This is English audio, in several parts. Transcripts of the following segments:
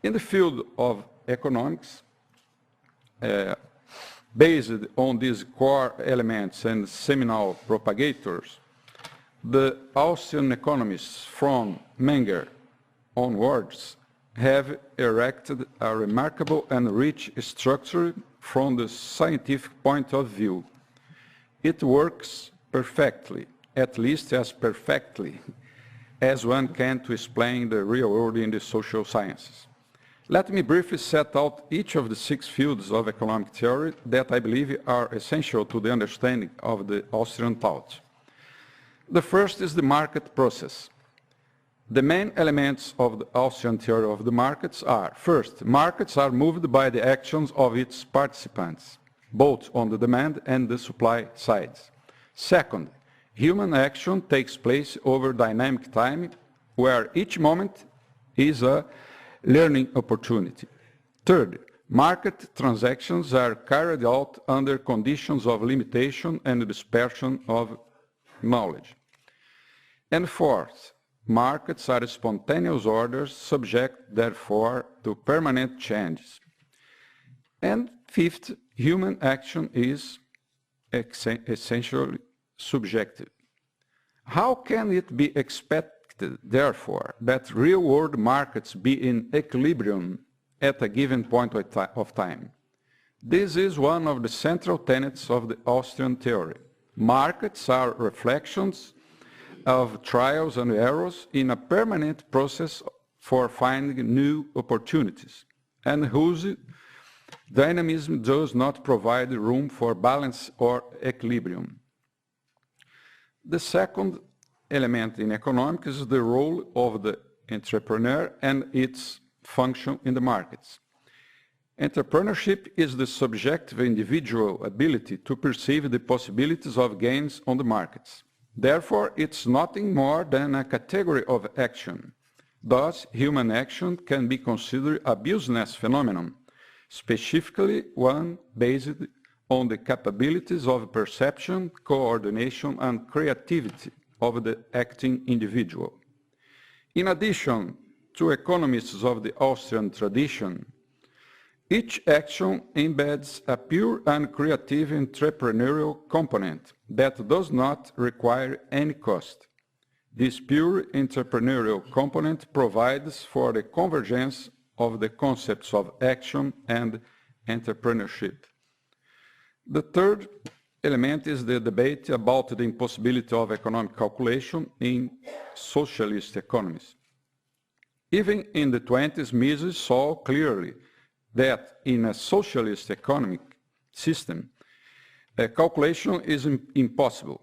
In the field of economics, based on these core elements and seminal propagators, the Austrian economists from Menger onwards have erected a remarkable and rich structure from the scientific point of view. It works perfectly, at least as perfectly as one can to explain the real world in the social sciences. Let me briefly set out each of the 6 fields of economic theory that I believe are essential to the understanding of the Austrian thought. The first is the market process. The main elements of the Austrian theory of the markets are, first, markets are moved by the actions of its participants, both on the demand and the supply sides. Second, human action takes place over dynamic time, where each moment is a learning opportunity. Third, market transactions are carried out under conditions of limitation and dispersion of knowledge. And fourth, markets are spontaneous orders subject, therefore, to permanent changes. And fifth, human action is essentially subjective. How can it be expected, therefore, that real-world markets be in equilibrium at a given point of time? This is one of the central tenets of the Austrian theory. Markets are reflections of trials and errors in a permanent process for finding new opportunities, and whose dynamism does not provide room for balance or equilibrium. The second element in economics is the role of the entrepreneur and its function in the markets. Entrepreneurship is the subjective individual ability to perceive the possibilities of gains on the markets. Therefore, it's nothing more than a category of action. Thus, human action can be considered a business phenomenon, specifically one based on the capabilities of perception, coordination, and creativity of the acting individual. In addition to economists of the Austrian tradition, each action embeds a pure and creative entrepreneurial component that does not require any cost. This pure entrepreneurial component provides for the convergence of the concepts of action and entrepreneurship. The third element is the debate about the impossibility of economic calculation in socialist economies. Even in the 20s, Mises saw clearly that in a socialist economic system, calculation is impossible.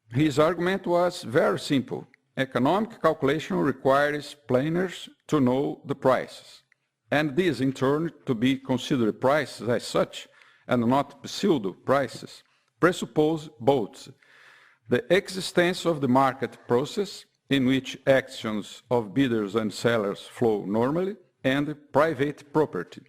His argument was very simple. Economic calculation requires planners to know the prices, and these in turn to be considered prices as such and not pseudo prices, presuppose both the existence of the market process in which actions of bidders and sellers flow normally, and private property,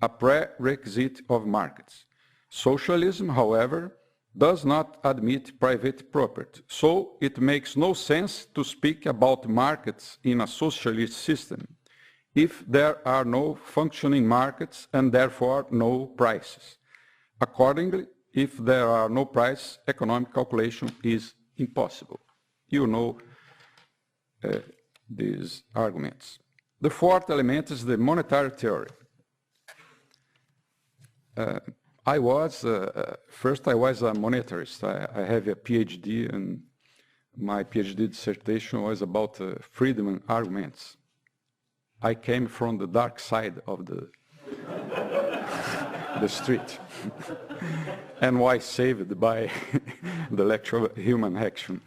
a prerequisite of markets. Socialism, however, does not admit private property, so it makes no sense to speak about markets in a socialist system if there are no functioning markets and therefore no prices. Accordingly, if there are no prices, economic calculation is impossible. You know these arguments. The fourth element is the monetary theory. First I was a monetarist. I have a PhD, and my PhD dissertation was about Friedman arguments. I came from the dark side of the street and was saved by the lecture of human action.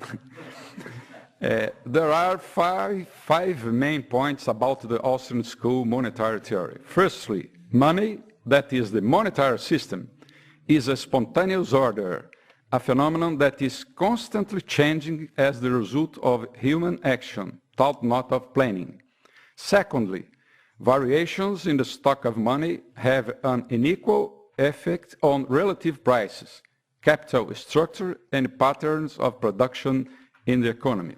There are five main points about the Austrian school monetary theory. Firstly, money, that is the monetary system, is a spontaneous order, a phenomenon that is constantly changing as the result of human action, thought not of planning. Secondly, variations in the stock of money have an unequal effect on relative prices, capital structure, and patterns of production in the economy.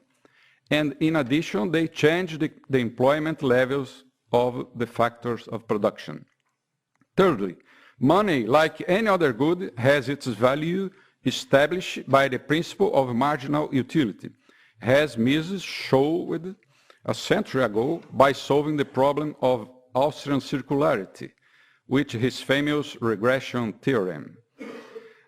And in addition, they change the employment levels of the factors of production. Thirdly, money, like any other good, has its value established by the principle of marginal utility, as Mises showed a century ago by solving the problem of Austrian circularity, with his famous regression theorem.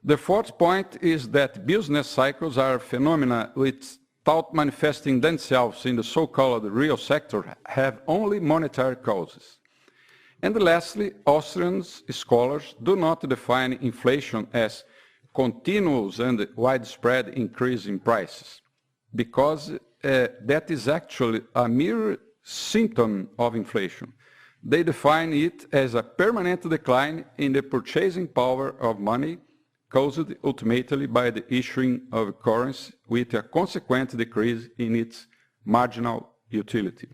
The fourth point is that business cycles are phenomena without manifesting themselves in the so-called real sector have only monetary causes. And lastly, Austrian scholars do not define inflation as continuous and widespread increase in prices, because that is actually a mere symptom of inflation. They define it as a permanent decline in the purchasing power of money caused ultimately by the issuing of currency with a consequent decrease in its marginal utility.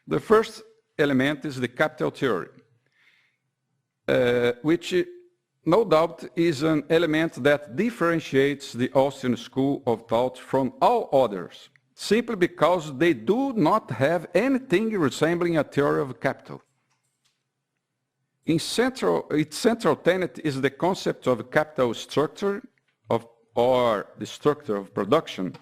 The first element is the capital theory, which no doubt is an element that differentiates the Austrian school of thought from all others, simply because they do not have anything resembling a theory of capital. Its central tenet is the concept of capital structure or the structure of production,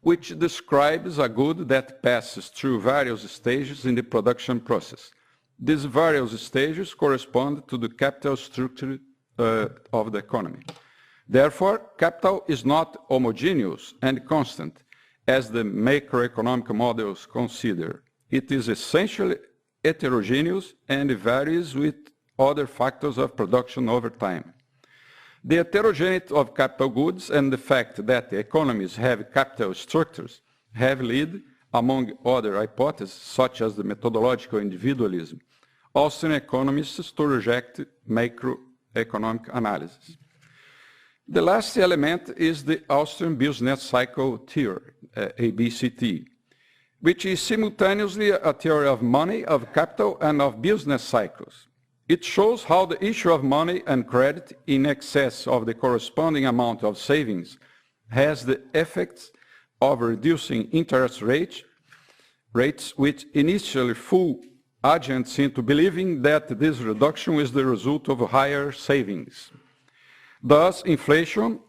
which describes a good that passes through various stages in the production process. These various stages correspond to the capital structure of the economy. Therefore, capital is not homogeneous and constant, as the macroeconomic models consider. It is essentially heterogeneous and varies with other factors of production over time. The heterogeneity of capital goods and the fact that the economies have capital structures have led, among other hypotheses, such as the methodological individualism, Austrian economists to reject macroeconomic analysis. The last element is the Austrian business cycle theory, ABCT, which is simultaneously a theory of money, of capital, and of business cycles. It shows how the issue of money and credit in excess of the corresponding amount of savings has the effects of reducing interest rates which initially fool agents into believing that this reduction is the result of higher savings. Thus, inflation,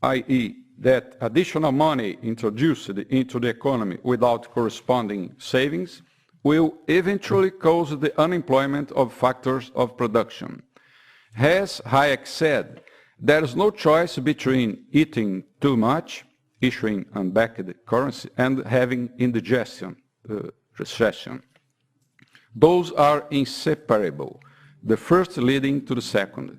i.e., that additional money introduced into the economy without corresponding savings, will eventually cause the unemployment of factors of production. As Hayek said, there is no choice between eating too much, issuing unbacked currency, and having indigestion, recession. Those are inseparable, the first leading to the second.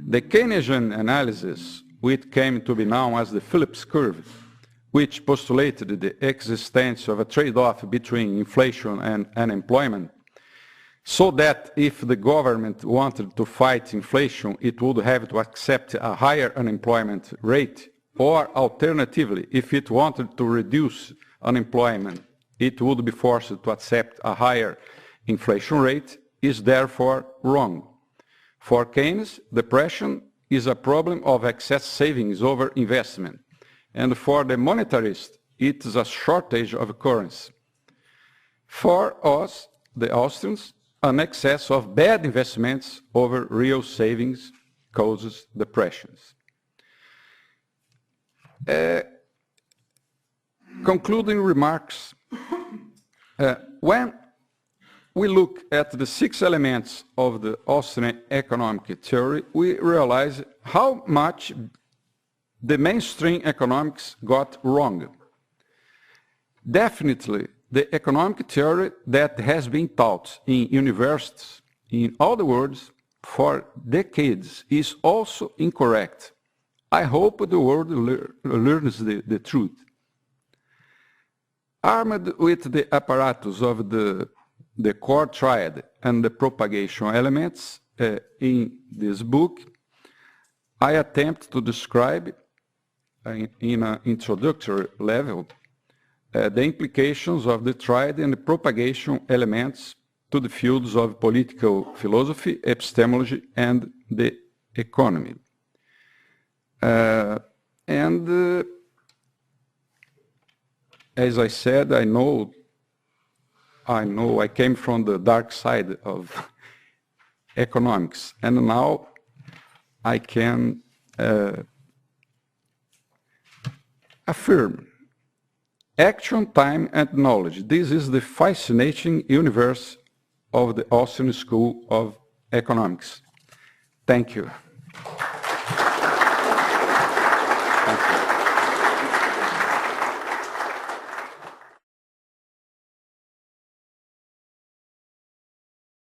The Keynesian analysis, which came to be known as the Phillips curve, which postulated the existence of a trade-off between inflation and unemployment, so that if the government wanted to fight inflation, it would have to accept a higher unemployment rate, or alternatively, if it wanted to reduce unemployment, it would be forced to accept a higher inflation rate, is therefore wrong. For Keynes, depression is a problem of excess savings over investment, and for the monetarist, it is a shortage of currency. For us, the Austrians, an excess of bad investments over real savings causes depressions. Concluding remarks. When we look at the 6 elements of the Austrian economic theory, we realize how much the mainstream economics got wrong. Definitely, the economic theory that has been taught in universities in all the world for decades is also incorrect. I hope the world learns the truth. Armed with the apparatus of the core triad and the propagation elements in this book, I attempt to describe in an introductory level the implications of the triad and the propagation elements to the fields of political philosophy, epistemology, and the economy. As I said, I know I know I came from the dark side of economics, and now I can affirm action, time, and knowledge. This is the fascinating universe of the Austrian School of Economics. Thank you.